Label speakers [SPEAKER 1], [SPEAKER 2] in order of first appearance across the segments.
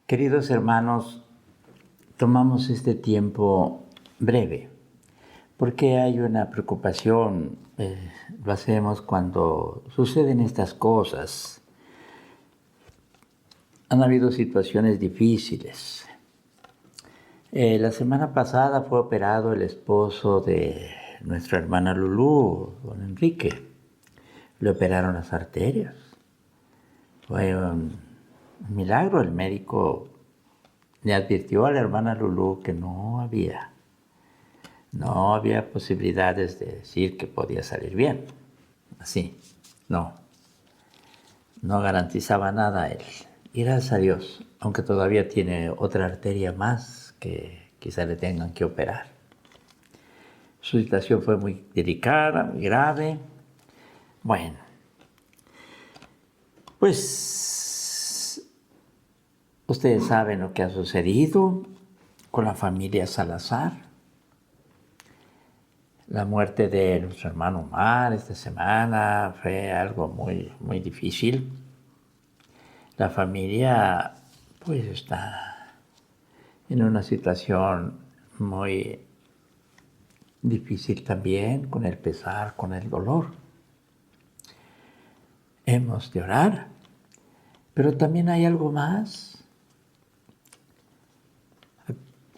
[SPEAKER 1] Queridos hermanos, tomamos este tiempo breve porque hay una preocupación, lo hacemos cuando suceden estas cosas. Han habido situaciones difíciles. La semana pasada fue operado el esposo de nuestra hermana Lulú, don Enrique. Le operaron las arterias. Fue un milagro. El médico le advirtió a la hermana Lulú que no había posibilidades de decir que podía salir bien. Así, no garantizaba nada él. Y gracias a Dios, aunque todavía tiene otra arteria más que quizá le tengan que operar. Su situación fue muy delicada, muy grave. Bueno, pues ustedes saben lo que ha sucedido con la familia Salazar. La muerte de nuestro hermano Omar esta semana fue algo muy, muy difícil. La familia pues está en una situación muy difícil también, con el pesar, con el dolor. Hemos de orar, pero también hay algo más.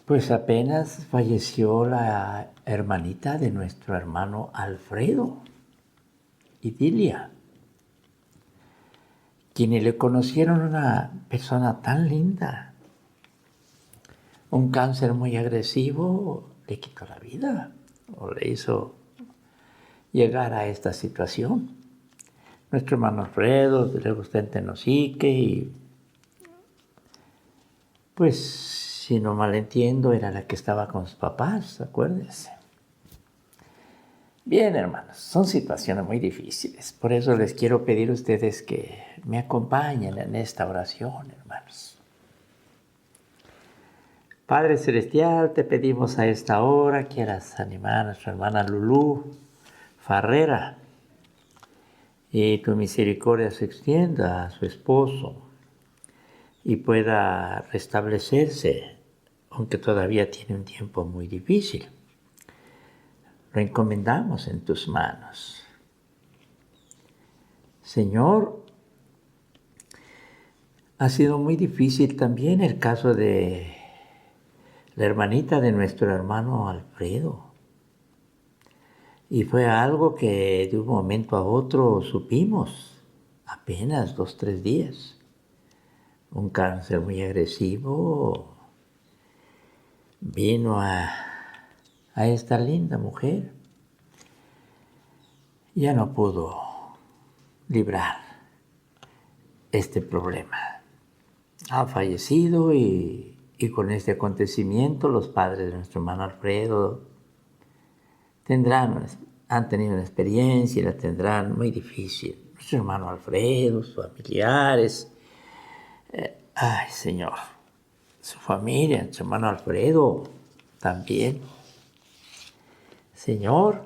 [SPEAKER 1] Pues apenas falleció la hermanita de nuestro hermano Alfredo, Idilia. Quienes le conocieron una persona tan linda. Un cáncer muy agresivo le quitó la vida o le hizo llegar a esta situación. Nuestro hermano Alfredo luego está en Tenosique y pues si no mal entiendo era la que estaba con sus papás, acuérdense. Bien, hermanos, son situaciones muy difíciles. Por eso les quiero pedir a ustedes que me acompañen en esta oración, hermanos. Padre Celestial, te pedimos a esta hora que quieras animar a nuestra hermana Lulú Farrera y tu misericordia se extienda a su esposo y pueda restablecerse, aunque todavía tiene un tiempo muy difícil. Lo encomendamos en tus manos. Señor, ha sido muy difícil también el caso de la hermanita de nuestro hermano Alfredo. Y fue algo que de un momento a otro supimos, apenas 2 o 3 días. Un cáncer muy agresivo vino a esta linda mujer. Ya no pudo librar este problema. Ha fallecido y con este acontecimiento los padres de nuestro hermano Alfredo han tenido una experiencia y la tendrán muy difícil. Nuestro hermano Alfredo, sus familiares, ay Señor, su familia, nuestro hermano Alfredo también. Señor,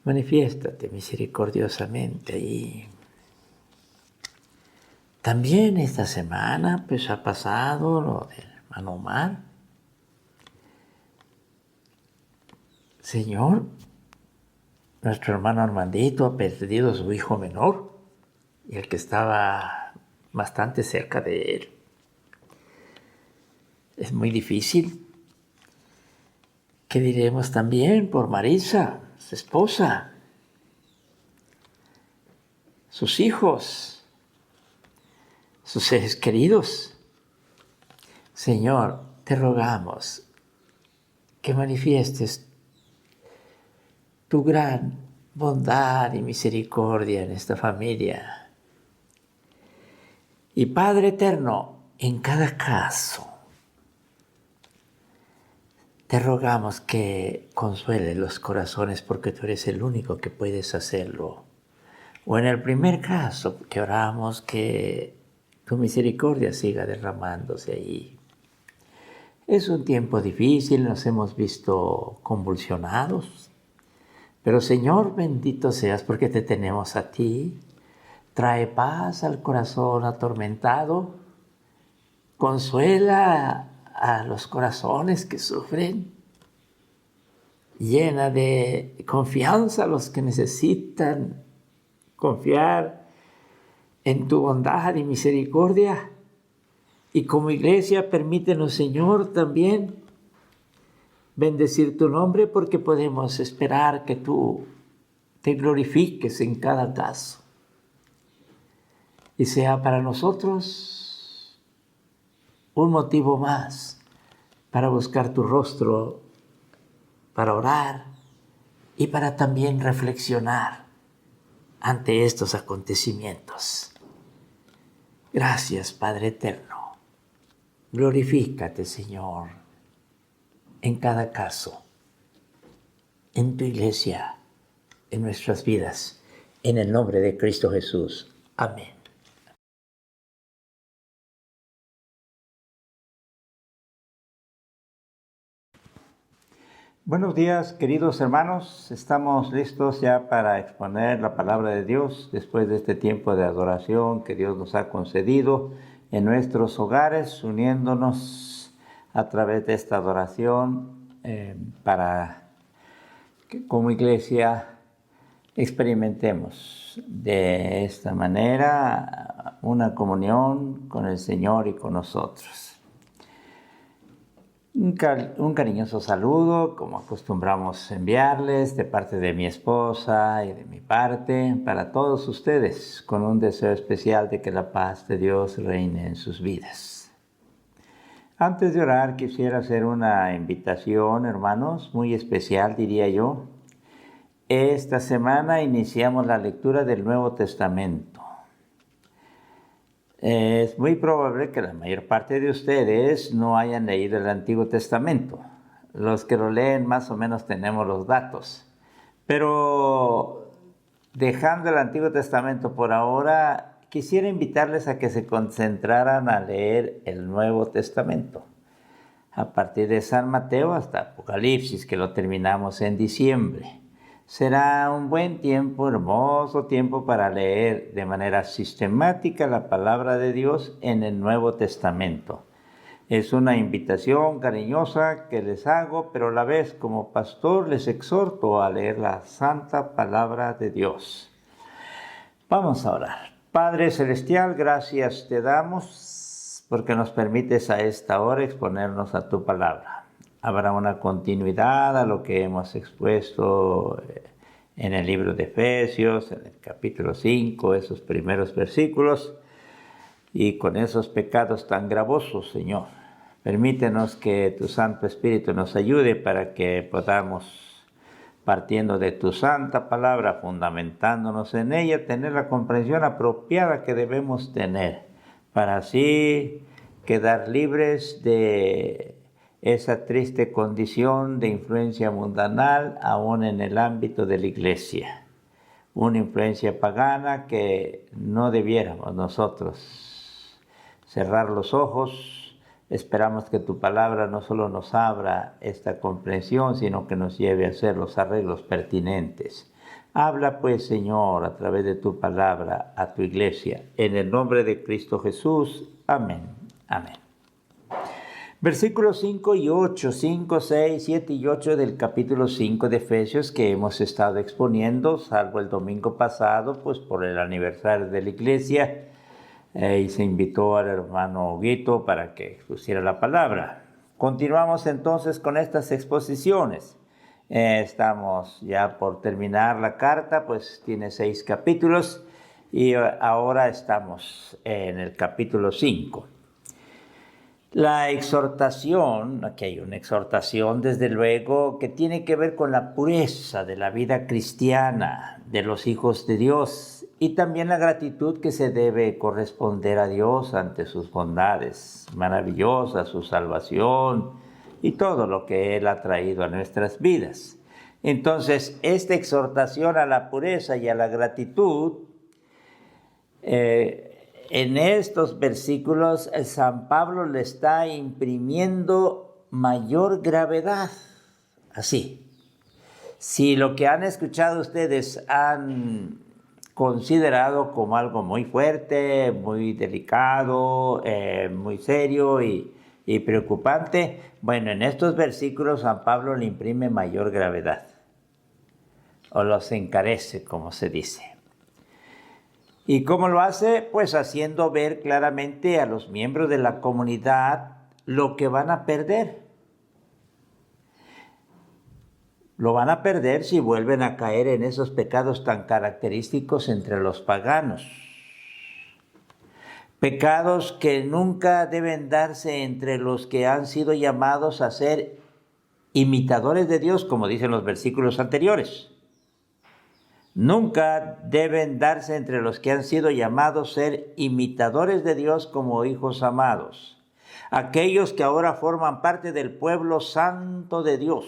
[SPEAKER 1] manifiéstate misericordiosamente y también esta semana pues ha pasado lo del hermano Omar. Señor, nuestro hermano Armandito ha perdido a su hijo menor y el que estaba bastante cerca de él. Es muy difícil. ¿Qué diremos también por Marisa, su esposa, sus hijos, sus seres queridos? Señor, te rogamos que manifiestes tu gran bondad y misericordia en esta familia. Y Padre eterno, en cada caso, te rogamos que consueles los corazones porque tú eres el único que puedes hacerlo. O en el primer caso, que oramos que tu misericordia siga derramándose ahí. Es un tiempo difícil, nos hemos visto convulsionados. Pero Señor, bendito seas porque te tenemos a ti. Trae paz al corazón atormentado consuela a los corazones que sufren, llena de confianza a los que necesitan confiar en tu bondad y misericordia. Y como iglesia, permítenos, Señor, también bendecir tu nombre, porque podemos esperar que tú te glorifiques en cada caso y sea para nosotros un motivo más para buscar tu rostro, para orar y para también reflexionar ante estos acontecimientos. Gracias, Padre eterno. Glorifícate, Señor, en cada caso, en tu iglesia, en nuestras vidas, en el nombre de Cristo Jesús. Amén.
[SPEAKER 2] Buenos días, queridos hermanos. Estamos listos ya para exponer la palabra de Dios después de este tiempo de adoración que Dios nos ha concedido en nuestros hogares, uniéndonos a través de esta adoración para que como iglesia experimentemos de esta manera una comunión con el Señor y con nosotros. Un cariñoso saludo, como acostumbramos enviarles de parte de mi esposa y de mi parte, para todos ustedes, con un deseo especial de que la paz de Dios reine en sus vidas. Antes de orar, quisiera hacer una invitación, hermanos, muy especial, diría yo. Esta semana iniciamos la lectura del Nuevo Testamento. Es muy probable que la mayor parte de ustedes no hayan leído el Antiguo Testamento. Los que lo leen más o menos tenemos los datos. Pero dejando el Antiguo Testamento por ahora, quisiera invitarles a que se concentraran a leer el Nuevo Testamento. A partir de San Mateo hasta Apocalipsis, que lo terminamos en diciembre. Será un buen tiempo, hermoso tiempo para leer de manera sistemática la palabra de Dios en el Nuevo Testamento. Es una invitación cariñosa que les hago, pero a la vez como pastor les exhorto a leer la santa palabra de Dios. Vamos a orar. Padre Celestial, gracias te damos porque nos permites a esta hora exponernos a tu palabra. Habrá una continuidad a lo que hemos expuesto en el libro de Efesios, en el capítulo 5, esos primeros versículos, y con esos pecados tan gravosos, Señor. Permítenos que tu Santo Espíritu nos ayude para que podamos, partiendo de tu santa palabra, fundamentándonos en ella, tener la comprensión apropiada que debemos tener, para así quedar libres de esa triste condición de influencia mundanal aún en el ámbito de la iglesia. Una influencia pagana que no debiéramos nosotros cerrar los ojos. Esperamos que tu palabra no solo nos abra esta comprensión, sino que nos lleve a hacer los arreglos pertinentes. Habla pues, Señor, a través de tu palabra a tu iglesia. En el nombre de Cristo Jesús. Amén. Amén. Versículos 5 y 8, 5, 6, 7 y 8 del capítulo 5 de Efesios que hemos estado exponiendo, salvo el domingo pasado, pues por el aniversario de la iglesia, y se invitó al hermano Guito para que expusiera la palabra. Continuamos entonces con estas exposiciones. Estamos ya por terminar la carta, pues tiene 6 capítulos, y ahora estamos en el capítulo 5. La exhortación, aquí hay una exhortación desde luego que tiene que ver con la pureza de la vida cristiana de los hijos de Dios y también la gratitud que se debe corresponder a Dios ante sus bondades maravillosas, su salvación y todo lo que Él ha traído a nuestras vidas. Entonces, esta exhortación a la pureza y a la gratitud en estos versículos, San Pablo le está imprimiendo mayor gravedad. Así. Si lo que han escuchado ustedes han considerado como algo muy fuerte, muy delicado, muy serio y preocupante. Bueno, en estos versículos San Pablo le imprime mayor gravedad, o los encarece, como se dice. ¿Y cómo lo hace? Pues haciendo ver claramente a los miembros de la comunidad lo que van a perder. Lo van a perder si vuelven a caer en esos pecados tan característicos entre los paganos. Pecados que nunca deben darse entre los que han sido llamados a ser imitadores de Dios, como dicen los versículos anteriores. Nunca deben darse entre los que han sido llamados a ser imitadores de Dios como hijos amados. Aquellos que ahora forman parte del pueblo santo de Dios,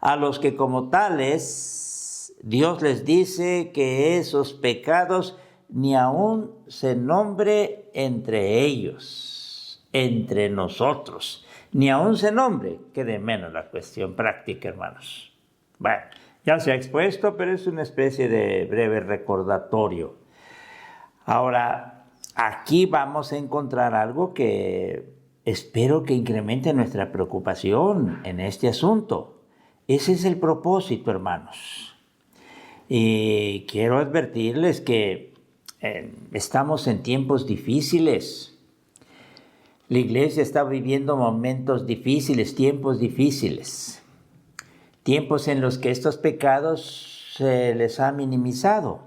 [SPEAKER 2] a los que como tales Dios les dice que esos pecados ni aún se nombre entre ellos, entre nosotros, ni aún se nombre, que de menos la cuestión práctica, hermanos. Bueno, ya se ha expuesto, pero es una especie de breve recordatorio. Ahora, aquí vamos a encontrar algo que espero que incremente nuestra preocupación en este asunto. Ese es el propósito, hermanos. Y quiero advertirles que estamos en tiempos difíciles. La iglesia está viviendo momentos difíciles, tiempos difíciles. Tiempos en los que estos pecados se les ha minimizado.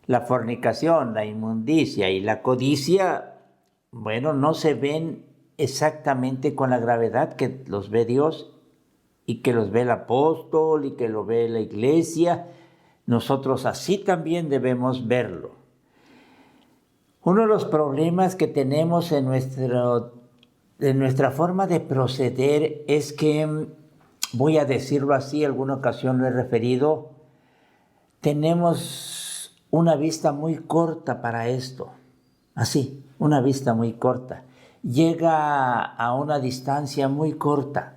[SPEAKER 2] La fornicación, la inmundicia y la codicia, bueno, no se ven exactamente con la gravedad que los ve Dios y que los ve el apóstol y que lo ve la iglesia. Nosotros así también debemos verlo. Uno de los problemas que tenemos en nuestra forma de proceder es que, voy a decirlo así, alguna ocasión lo he referido, tenemos una vista muy corta para esto. Así, una vista muy corta. Llega a una distancia muy corta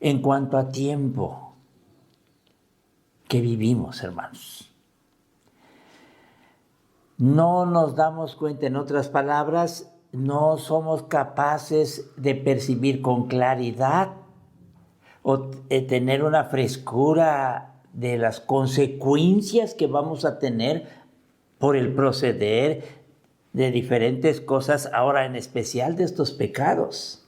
[SPEAKER 2] en cuanto a tiempo que vivimos, hermanos. No nos damos cuenta, en otras palabras, no somos capaces de percibir con claridad o tener una frescura de las consecuencias que vamos a tener por el proceder de diferentes cosas, ahora en especial de estos pecados.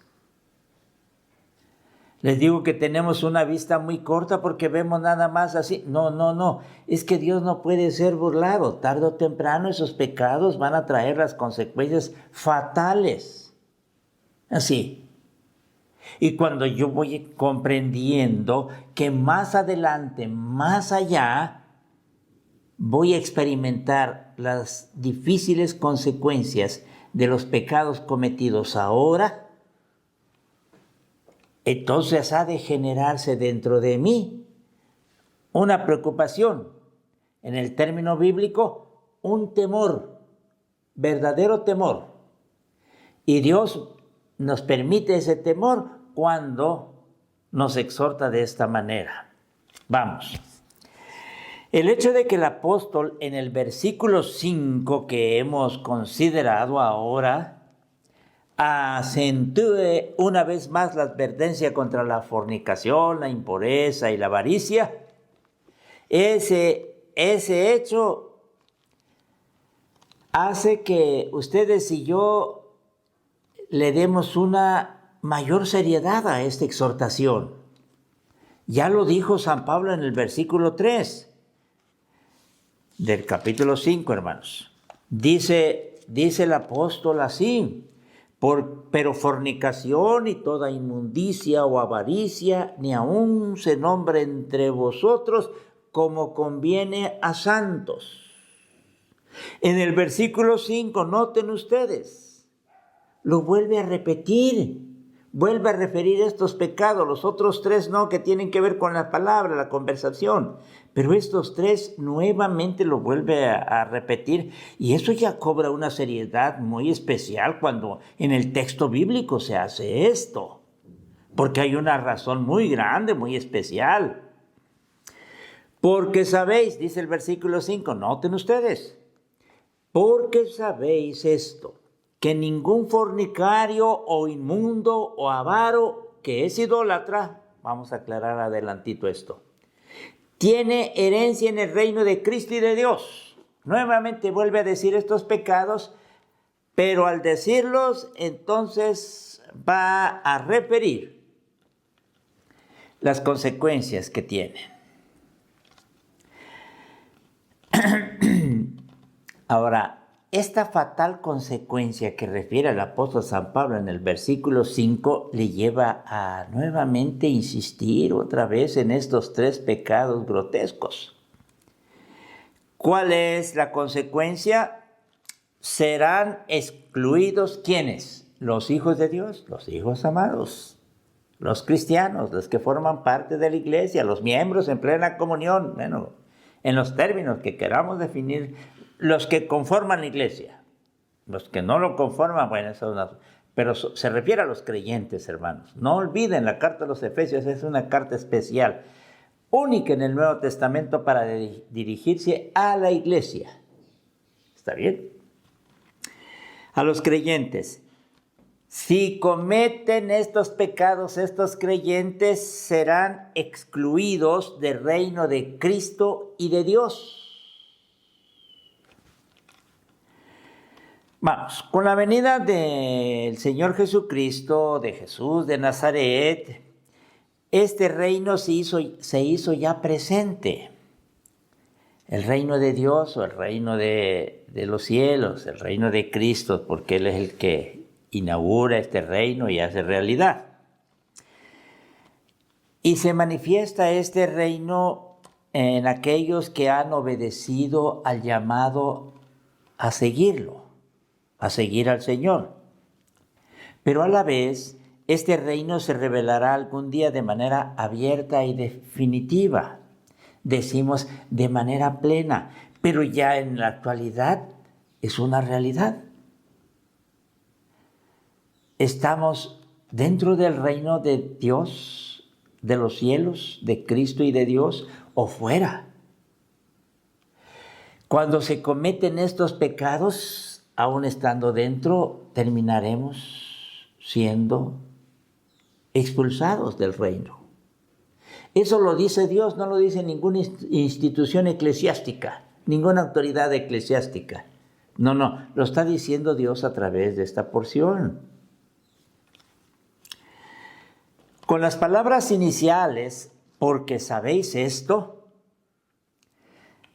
[SPEAKER 2] Les digo que tenemos una vista muy corta porque vemos nada más así. No. Es que Dios no puede ser burlado. Tarde o temprano esos pecados van a traer las consecuencias fatales. Así. Y cuando yo voy comprendiendo que más adelante, más allá, voy a experimentar las difíciles consecuencias de los pecados cometidos ahora, entonces ha de generarse dentro de mí una preocupación. En el término bíblico, un temor, verdadero temor. Y Dios nos permite ese temor cuando nos exhorta de esta manera. Vamos. El hecho de que el apóstol en el versículo 5 que hemos considerado ahora acentúe una vez más la advertencia contra la fornicación, la impureza y la avaricia, ese hecho hace que ustedes y yo le demos una mayor seriedad a esta exhortación. Ya lo dijo San Pablo en el versículo 3 del capítulo 5, hermanos. Dice el apóstol así: pero fornicación y toda inmundicia o avaricia ni aun se nombre entre vosotros, como conviene a santos. En el versículo 5, noten ustedes, lo vuelve a repetir, vuelve a referir estos pecados, los otros tres no, que tienen que ver con la palabra, la conversación, pero estos tres nuevamente lo vuelve a repetir, y eso ya cobra una seriedad muy especial cuando en el texto bíblico se hace esto, porque hay una razón muy grande, muy especial. Porque sabéis, dice el versículo 5, noten ustedes, porque sabéis esto, que ningún fornicario o inmundo o avaro que es idólatra, vamos a aclarar adelantito esto, tiene herencia en el reino de Cristo y de Dios. Nuevamente vuelve a decir estos pecados, pero al decirlos, entonces va a referir las consecuencias que tienen. Ahora, esta fatal consecuencia que refiere el apóstol San Pablo en el versículo 5 le lleva a nuevamente insistir otra vez en estos 3 pecados grotescos. ¿Cuál es la consecuencia? Serán excluidos ¿quiénes? Los hijos de Dios, los hijos amados, los cristianos, los que forman parte de la iglesia, los miembros en plena comunión, bueno, en los términos que queramos definir, los que conforman la iglesia. Los que no lo conforman, bueno, eso es una... Pero se refiere a los creyentes, hermanos. No olviden, la carta de los Efesios es una carta especial, única en el Nuevo Testamento para dirigirse a la iglesia. ¿Está bien? A los creyentes. Si cometen estos pecados, estos creyentes serán excluidos del reino de Cristo y de Dios. Vamos, con la venida del Señor Jesucristo, de Jesús de Nazaret, este reino se hizo ya presente. El reino de Dios o el reino de los cielos, el reino de Cristo, porque Él es el que inaugura este reino y hace realidad. Y se manifiesta este reino en aquellos que han obedecido al llamado a seguirlo, a seguir al Señor. Pero a la vez, este reino se revelará algún día de manera abierta y definitiva. Decimos de manera plena, pero ya en la actualidad es una realidad. Estamos dentro del reino de Dios, de los cielos, de Cristo y de Dios, o fuera. Cuando se cometen estos pecados, aún estando dentro, terminaremos siendo expulsados del reino. Eso lo dice Dios, no lo dice ninguna institución eclesiástica, ninguna autoridad eclesiástica. No, lo está diciendo Dios a través de esta porción. Con las palabras iniciales, porque sabéis esto,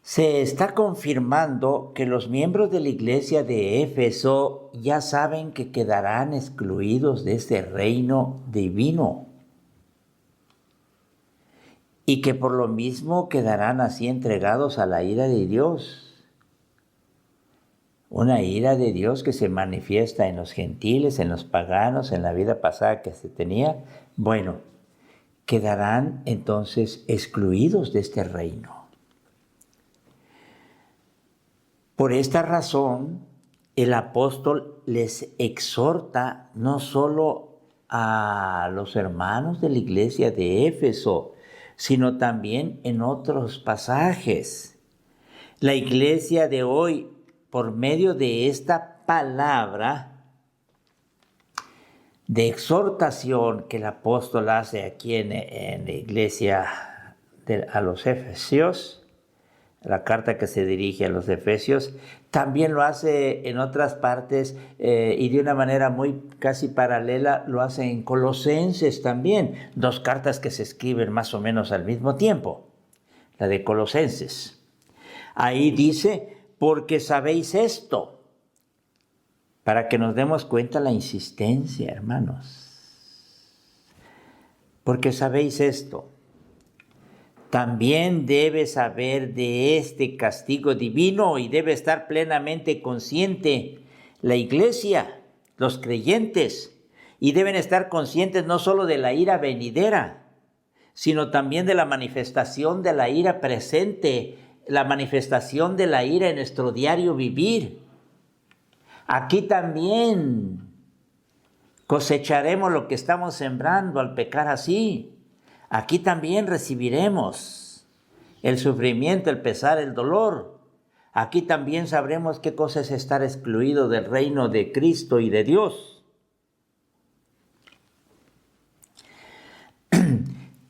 [SPEAKER 2] se está confirmando que los miembros de la iglesia de Éfeso ya saben que quedarán excluidos de este reino divino y que por lo mismo quedarán así entregados a la ira de Dios. Una ira de Dios que se manifiesta en los gentiles, en los paganos, en la vida pasada que se tenía. Bueno, quedarán entonces excluidos de este reino. Por esta razón, el apóstol les exhorta no solo a los hermanos de la iglesia de Éfeso, sino también en otros pasajes. La iglesia de hoy, por medio de esta palabra de exhortación que el apóstol hace aquí en la iglesia a los Efesios, la carta que se dirige a los Efesios, también lo hace en otras partes y de una manera muy casi paralela lo hace en Colosenses también, 2 cartas que se escriben más o menos al mismo tiempo, la de Colosenses. Ahí dice, porque sabéis esto, para que nos demos cuenta la insistencia, hermanos. Porque sabéis esto. También debe saber de este castigo divino y debe estar plenamente consciente la iglesia, los creyentes, y deben estar conscientes no solo de la ira venidera, sino también de la manifestación de la ira presente, la manifestación de la ira en nuestro diario vivir. Aquí también cosecharemos lo que estamos sembrando al pecar así. Aquí también recibiremos el sufrimiento, el pesar, el dolor. Aquí también sabremos qué cosa es estar excluido del reino de Cristo y de Dios.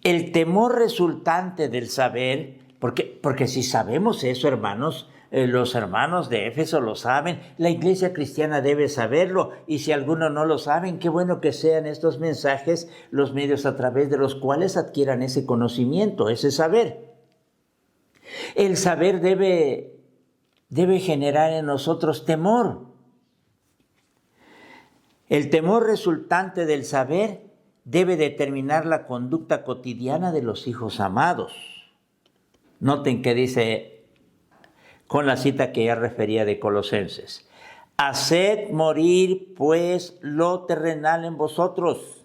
[SPEAKER 2] El temor resultante del saber, porque si sabemos eso, hermanos, los hermanos de Éfeso lo saben, la iglesia cristiana debe saberlo, y si algunos no lo saben, qué bueno que sean estos mensajes los medios a través de los cuales adquieran ese conocimiento, ese saber. El saber debe generar en nosotros temor. El temor resultante del saber debe determinar la conducta cotidiana de los hijos amados. Noten que dice, con la cita que ya refería de Colosenses, haced morir pues lo terrenal en vosotros,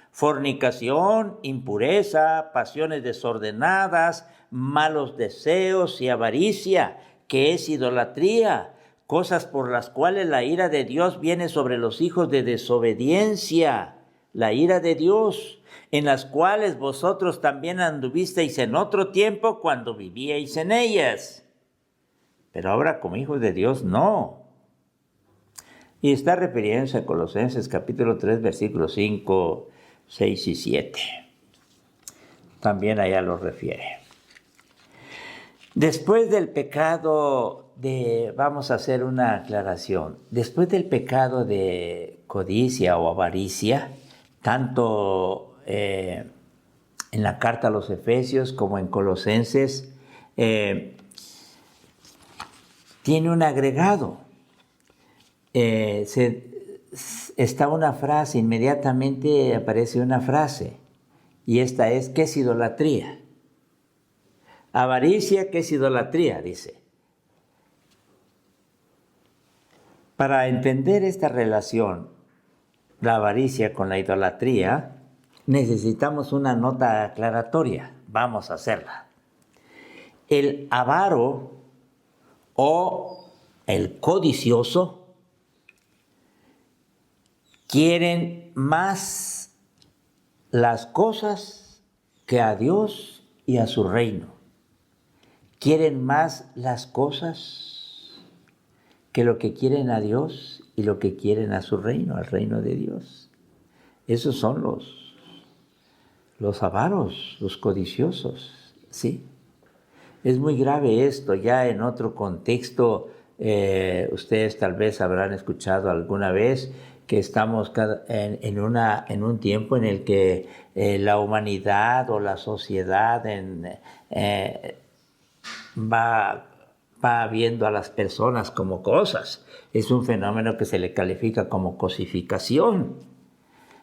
[SPEAKER 2] fornicación, impureza, pasiones desordenadas, malos deseos y avaricia, que es idolatría, cosas por las cuales la ira de Dios viene sobre los hijos de desobediencia. La ira de Dios, en las cuales vosotros también anduvisteis en otro tiempo cuando vivíais en ellas. Pero ahora como hijos de Dios, no. Y está refiriéndose a Colosenses capítulo 3, versículos 5, 6 y 7. También allá lo refiere. Después del pecado vamos a hacer una aclaración. Después del pecado de codicia o avaricia, tanto en la carta a los Efesios como en Colosenses, tiene un agregado. Está una frase, inmediatamente aparece una frase, y esta es, ¿qué es idolatría? Avaricia, ¿qué es idolatría? Dice. Para entender esta relación, la avaricia con la idolatría, necesitamos una nota aclaratoria. Vamos a hacerla. El avaro o el codicioso quieren más las cosas que a Dios y a su reino. Quieren más las cosas que lo que quieren a Dios y lo que quieren a su reino, al reino de Dios. Esos son los avaros, los codiciosos, ¿sí? Es muy grave esto, ya en otro contexto, ustedes tal vez habrán escuchado alguna vez que estamos en un tiempo en el que la humanidad o la sociedad va viendo a las personas como cosas. Es un fenómeno que se le califica como cosificación.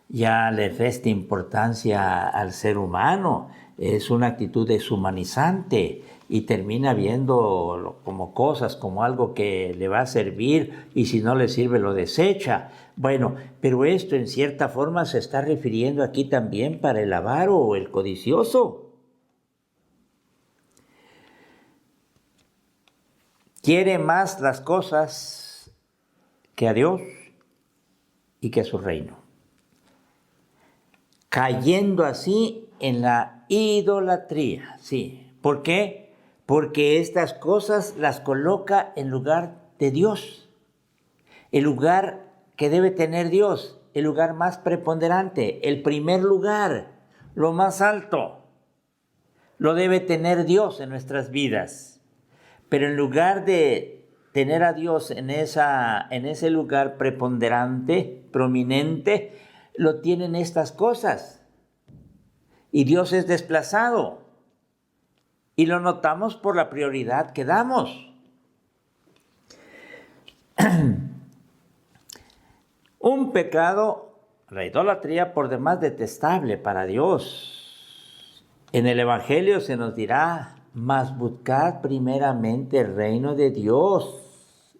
[SPEAKER 2] Ya le resta importancia al ser humano, es una actitud deshumanizante y termina viendo como cosas, como algo que le va a servir, y si no le sirve lo desecha. Bueno, pero esto en cierta forma se está refiriendo aquí también para el avaro o el codicioso. Quiere más las cosas que a Dios y que a su reino, cayendo así en la idolatría. Sí. ¿Por qué? Porque estas cosas las coloca en lugar de Dios, el lugar que debe tener Dios, el lugar más preponderante, el primer lugar, lo más alto, lo debe tener Dios en nuestras vidas. Pero en lugar de tener a Dios en ese lugar preponderante, prominente, lo tienen estas cosas. Y Dios es desplazado. Y lo notamos por la prioridad que damos. Un pecado, la idolatría, por demás detestable para Dios. En el Evangelio se nos dirá, mas buscad primeramente el reino de Dios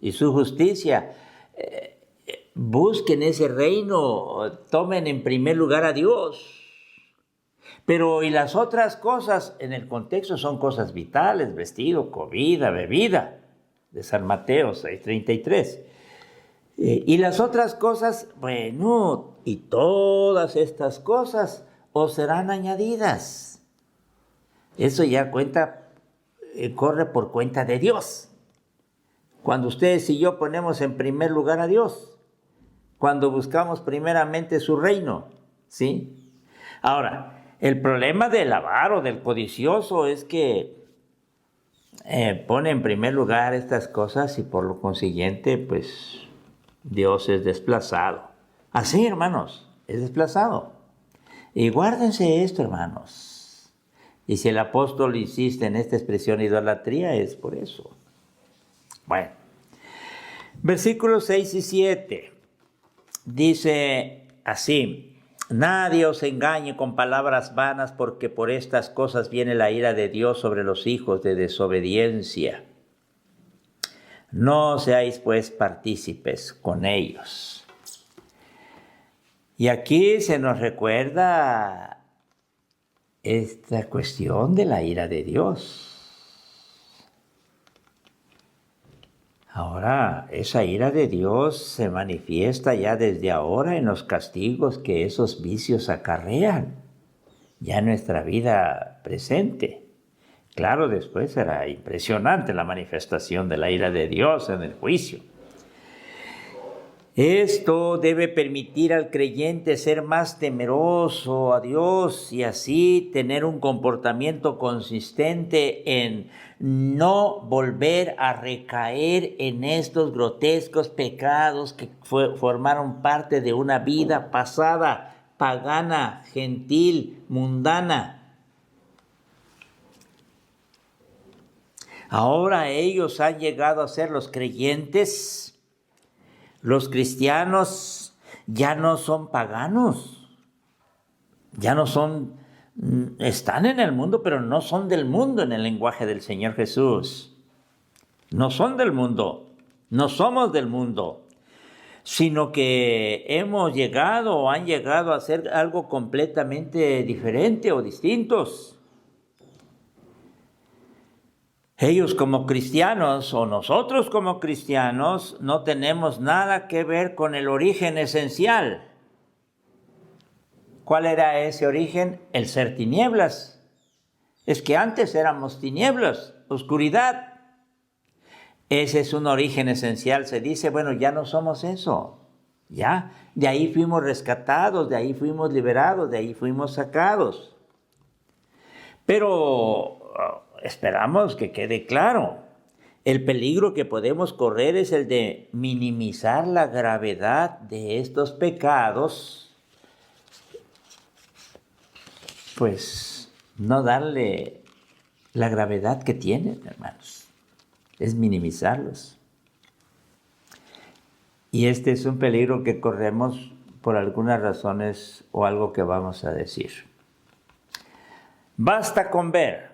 [SPEAKER 2] y su justicia. Busquen ese reino, tomen en primer lugar a Dios. Pero y las otras cosas, en el contexto son cosas vitales, vestido, comida, bebida, de San Mateo 6:33. Y las otras cosas, bueno, y todas estas cosas os serán añadidas. Eso ya cuenta
[SPEAKER 1] corre por cuenta de Dios. Cuando ustedes y yo ponemos en primer lugar a Dios, cuando buscamos primeramente su reino, ¿sí? Ahora, el problema del avaro, del codicioso, es que pone en primer lugar estas cosas y por lo consiguiente, pues, Dios es desplazado. Así, hermanos, es desplazado. Y guárdense esto, hermanos. Y si el apóstol insiste en esta expresión idolatría, es por eso. Bueno, versículos 6 y 7 dice así: nadie os engañe con palabras vanas, porque por estas cosas viene la ira de Dios sobre los hijos de desobediencia. No seáis pues partícipes con ellos. Y aquí se nos recuerda esta cuestión de la ira de Dios. Ahora, esa ira de Dios se manifiesta ya desde ahora en los castigos que esos vicios acarrean, ya en nuestra vida presente. Claro, después será impresionante la manifestación de la ira de Dios en el juicio. Esto debe permitir al creyente ser más temeroso a Dios y así tener un comportamiento consistente en no volver a recaer en estos grotescos pecados que formaron parte de una vida pasada, pagana, gentil, mundana. Ahora ellos han llegado a ser los creyentes. Los cristianos ya no son paganos, ya no son, están en el mundo, pero no son del mundo en el lenguaje del Señor Jesús. No son del mundo, no somos del mundo, sino que hemos llegado o han llegado a ser algo completamente diferente o distintos. Ellos como cristianos o nosotros como cristianos no tenemos nada que ver con el origen esencial. ¿Cuál era ese origen? El ser tinieblas. Es que antes éramos tinieblas, oscuridad. Ese es un origen esencial. Se dice, bueno, ya no somos eso. Ya, de ahí fuimos rescatados, de ahí fuimos liberados, de ahí fuimos sacados. Pero esperamos que quede claro, el peligro que podemos correr es el de minimizar la gravedad de estos pecados, pues no darle la gravedad que tienen, hermanos, es minimizarlos. Y este es un peligro que corremos por algunas razones o algo que vamos a decir. Basta con ver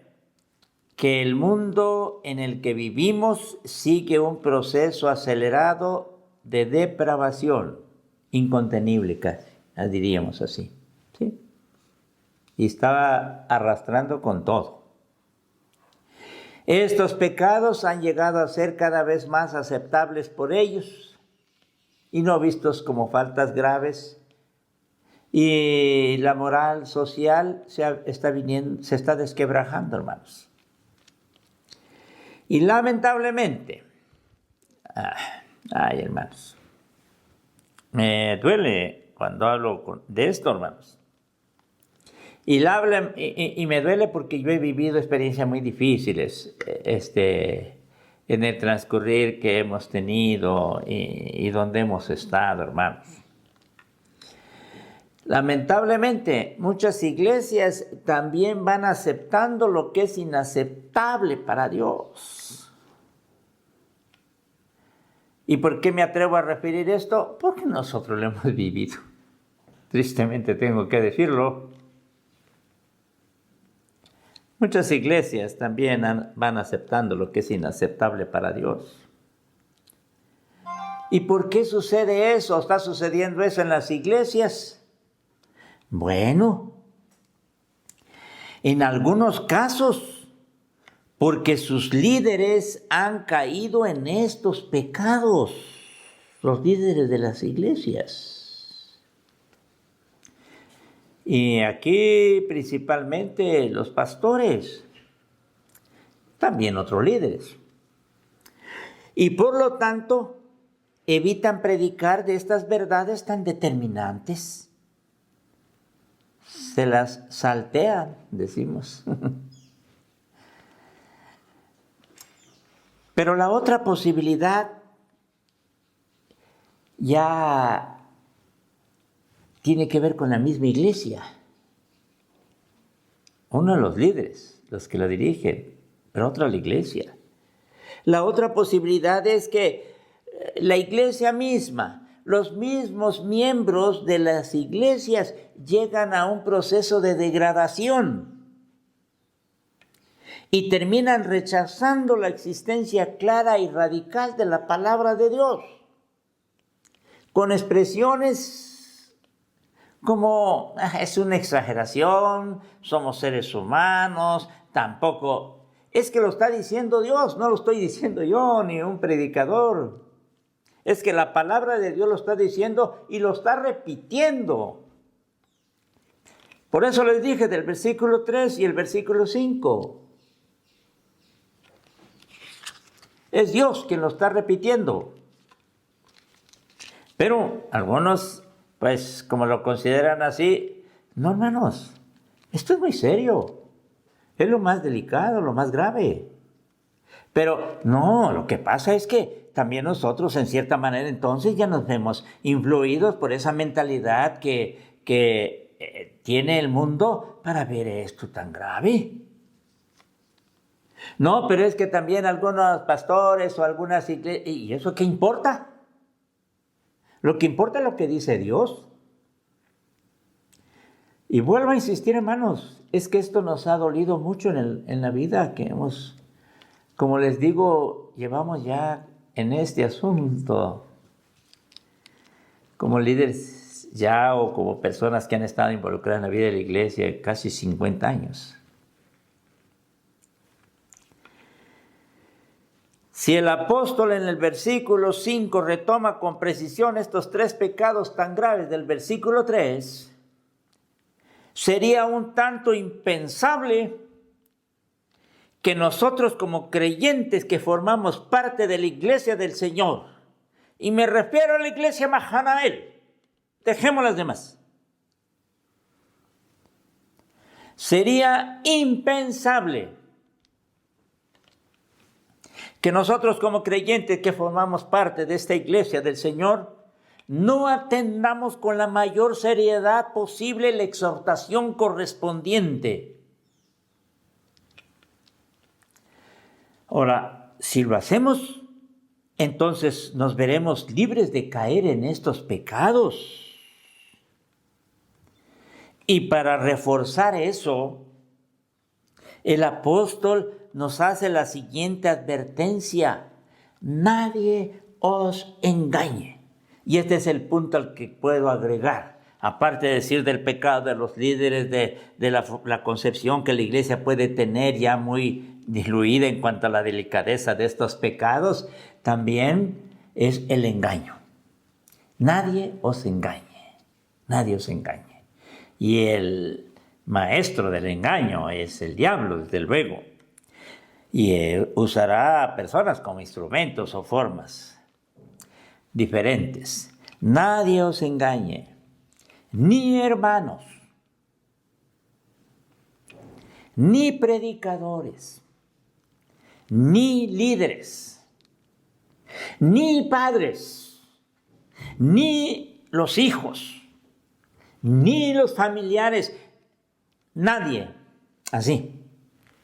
[SPEAKER 1] que el mundo en el que vivimos sigue un proceso acelerado de depravación, incontenible casi, diríamos así, ¿sí? Y estaba arrastrando con todo. Estos pecados han llegado a ser cada vez más aceptables por ellos y no vistos como faltas graves, y la moral social se está desquebrajando, hermanos. Y lamentablemente, hermanos, me duele cuando hablo de esto, hermanos. Y me duele porque yo he vivido experiencias muy difíciles en el transcurrir que hemos tenido y donde hemos estado, hermanos. Lamentablemente, muchas iglesias también van aceptando lo que es inaceptable para Dios. ¿Y por qué me atrevo a referir esto? Porque nosotros lo hemos vivido. Tristemente tengo que decirlo. Muchas iglesias también van aceptando lo que es inaceptable para Dios. ¿Y por qué sucede eso? ¿Está sucediendo eso en las iglesias? Bueno, en algunos casos, porque sus líderes han caído en estos pecados, los líderes de las iglesias. Y aquí principalmente los pastores,
[SPEAKER 2] también otros líderes. Y por lo tanto, evitan predicar de estas verdades tan determinantes. Se las saltean, decimos. Pero la otra posibilidad ya tiene que ver con la misma iglesia. Uno de los líderes, los que la dirigen, pero otra la iglesia. La otra posibilidad es que la iglesia misma, los mismos miembros de las iglesias llegan a un proceso de degradación y terminan rechazando la existencia clara y radical de la palabra de Dios, con expresiones como es una exageración, somos seres humanos, tampoco. Es que lo está diciendo Dios, no lo estoy diciendo yo ni un predicador. Es que la palabra de Dios lo está diciendo y lo está repitiendo. Por eso les dije del versículo 3 y el versículo 5. Es Dios quien lo está repitiendo. Pero algunos, pues como lo consideran así, no, hermanos, esto es muy serio. Es lo más delicado, lo más grave. Pero no, lo que pasa es que también nosotros en cierta manera entonces ya nos vemos influidos por esa mentalidad que tiene el mundo para ver esto tan grave. No, pero es que también algunos pastores o algunas iglesias, ¿y eso qué importa? Lo que importa es lo que dice Dios. Y vuelvo a insistir, hermanos, es que esto nos ha dolido mucho en la vida que hemos, como les digo, llevamos ya en este asunto como líderes ya o como personas que han estado involucradas en la vida de la iglesia casi 50 años. Si el apóstol en el versículo 5 retoma con precisión estos 3 pecados tan graves del versículo 3, sería un tanto impensable que nosotros como creyentes que formamos parte de la iglesia del Señor, y me refiero a la iglesia Mahanael, dejemos las demás, sería impensable que nosotros como creyentes que formamos parte de esta iglesia del Señor no atendamos con la mayor seriedad posible la exhortación correspondiente. Ahora, si lo hacemos, entonces nos veremos libres de caer en estos pecados. Y para reforzar eso, el apóstol nos hace la siguiente advertencia: nadie os engañe. Y este es el punto al que puedo agregar, aparte de decir del pecado de los líderes, de la concepción que la iglesia puede tener ya muy diluida en cuanto a la delicadeza de estos pecados, también es el engaño. Nadie os engañe, nadie os engañe. Y el maestro del engaño es el diablo, desde luego. Y usará a personas como instrumentos o formas diferentes. Nadie os engañe, ni hermanos, ni predicadores, ni líderes, ni padres, ni los hijos, ni los familiares, nadie, así,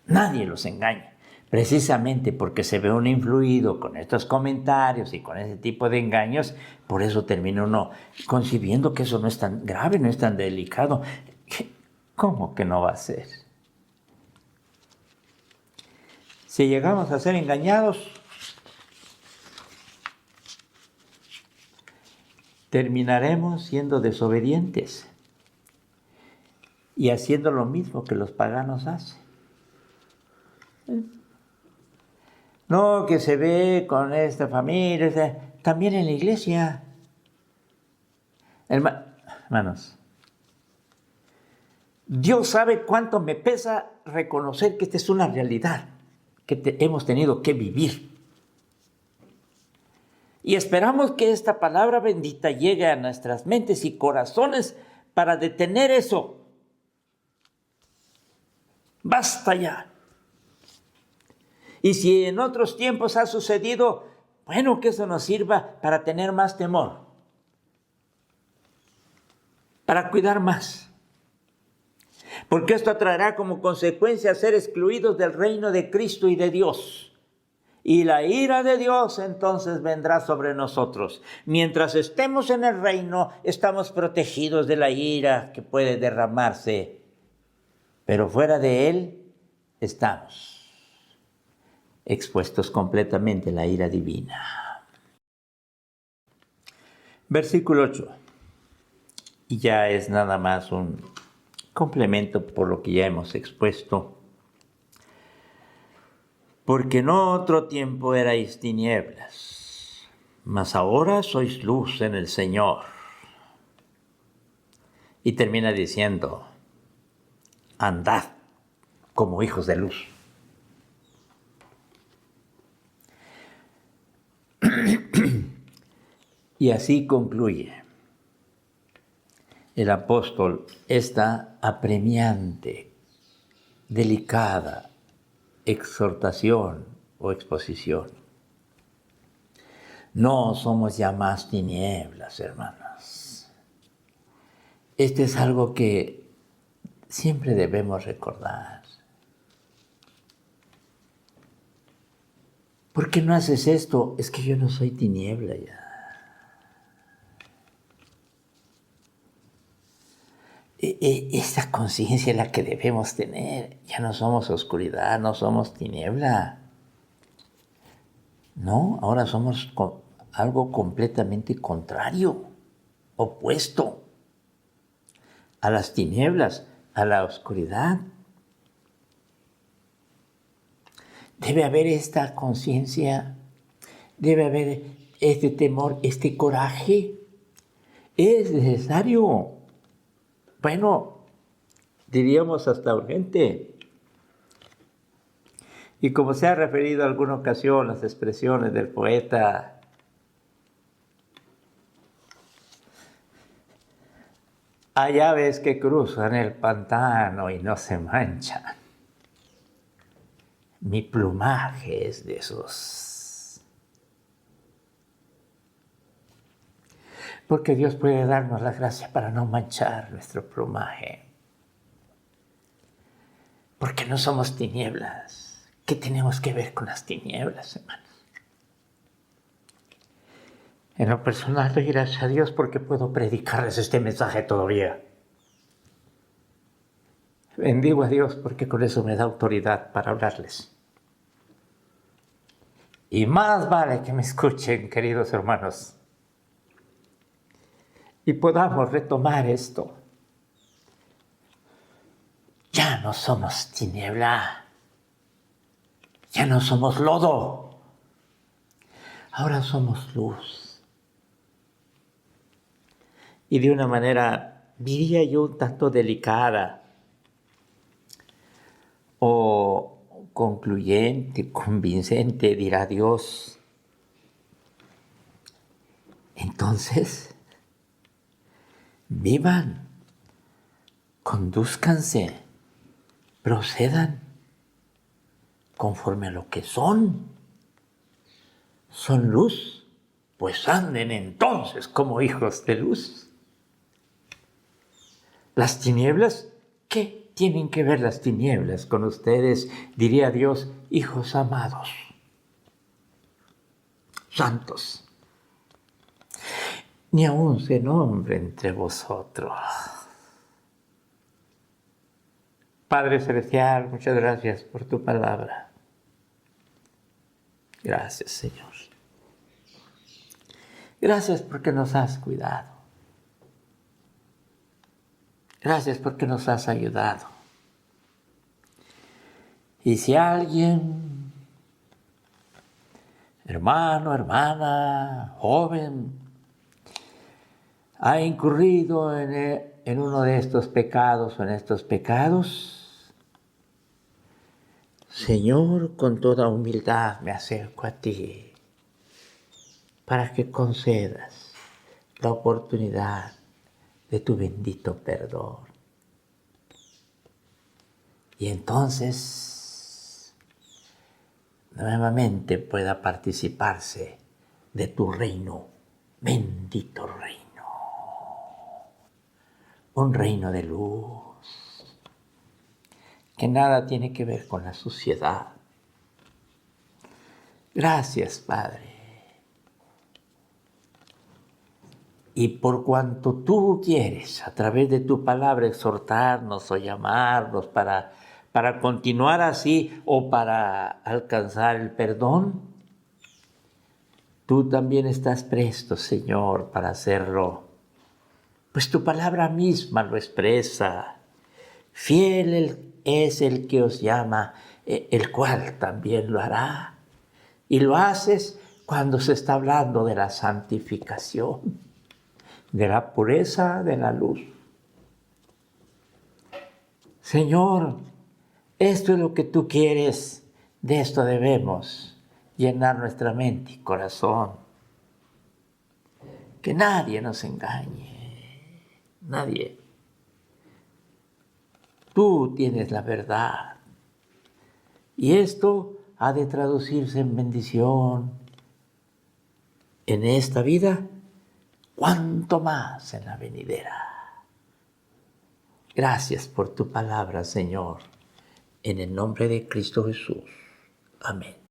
[SPEAKER 2] nadie los engaña. Precisamente porque se ve uno influido con estos comentarios y con ese tipo de engaños, por eso termina uno concibiendo que eso no es tan grave, no es tan delicado. ¿Cómo que no va a ser? Si llegamos a ser engañados, terminaremos siendo desobedientes y haciendo lo mismo que los paganos hacen. No, que se ve con esta familia, también en la iglesia. Hermanos, Dios sabe cuánto me pesa reconocer que esta es una realidad.
[SPEAKER 1] que hemos tenido que vivir. Y esperamos que esta palabra bendita llegue a nuestras mentes y corazones para detener eso. Basta ya. Y si en otros tiempos ha sucedido, bueno, que eso nos sirva para tener más temor, para cuidar más. Porque esto traerá como consecuencia ser excluidos del reino de Cristo y de Dios. Y la ira de Dios entonces vendrá sobre nosotros. Mientras estemos en el reino, estamos protegidos de la ira que puede derramarse. Pero fuera de él, estamos expuestos completamente a la ira divina. Versículo 8. Y ya es nada más un complemento por lo que ya hemos expuesto. Porque en otro tiempo erais tinieblas, mas ahora sois luz en el Señor. Y termina diciendo, andad como hijos de luz. Y así concluye el apóstol esta apremiante, delicada exhortación o exposición. No somos ya más tinieblas, hermanos. Este es algo que siempre debemos recordar. ¿Por qué no haces esto? Es que yo no soy tiniebla ya. Esta conciencia es la que debemos tener. Ya no somos oscuridad, no somos tiniebla. No, ahora somos algo completamente contrario, opuesto a las tinieblas, a la oscuridad. Debe haber esta conciencia, debe haber este temor, este coraje. Es necesario. Bueno, diríamos hasta urgente. Y como se ha referido en alguna ocasión las expresiones del poeta, hay aves que cruzan el pantano y no se manchan. Mi plumaje es de esos. Porque Dios puede darnos la gracia para no manchar nuestro plumaje. Porque no somos tinieblas. ¿Qué tenemos que ver con las tinieblas, hermanos? En lo personal doy gracias a Dios porque puedo predicarles este mensaje todavía. Bendigo a Dios porque con eso me da autoridad para hablarles. Y más vale que me escuchen, queridos hermanos, y podamos retomar esto. Ya no somos tiniebla, ya no somos lodo, ahora somos luz. Y de una manera, diría yo, un tanto delicada o concluyente, convincente, dirá Dios. Entonces, vivan, condúzcanse, procedan conforme a lo que son. Son luz, pues anden entonces como hijos de luz. Las tinieblas, ¿qué tienen que ver las tinieblas con ustedes? Diría Dios, hijos amados, santos. Ni aún se nombre entre vosotros. Padre Celestial, muchas gracias por tu palabra. Gracias, Señor. Gracias porque nos has cuidado. Gracias porque nos has ayudado. Y si alguien, hermano, hermana, joven, ha incurrido en uno de estos pecados o en estos pecados, Señor, con toda humildad me acerco a ti para que concedas la oportunidad de tu bendito perdón. Y entonces nuevamente pueda participarse de tu reino, bendito reino, un reino de luz, que nada tiene que ver con la suciedad. Gracias, Padre. Y por cuanto tú quieres, a través de tu palabra, exhortarnos o llamarnos para continuar así o para alcanzar el perdón, tú también estás presto, Señor, para hacerlo. Pues tu palabra misma lo expresa. Fiel es el que os llama, el cual también lo hará. Y lo haces cuando se está hablando de la santificación, de la pureza de la luz. Señor, esto es lo que tú quieres, de esto debemos llenar nuestra mente y corazón. Que nadie nos engañe, nadie. Tú tienes la verdad. Y esto ha de traducirse en bendición en esta vida, cuanto más en la venidera. Gracias por tu palabra, Señor, en el nombre de Cristo Jesús. Amén.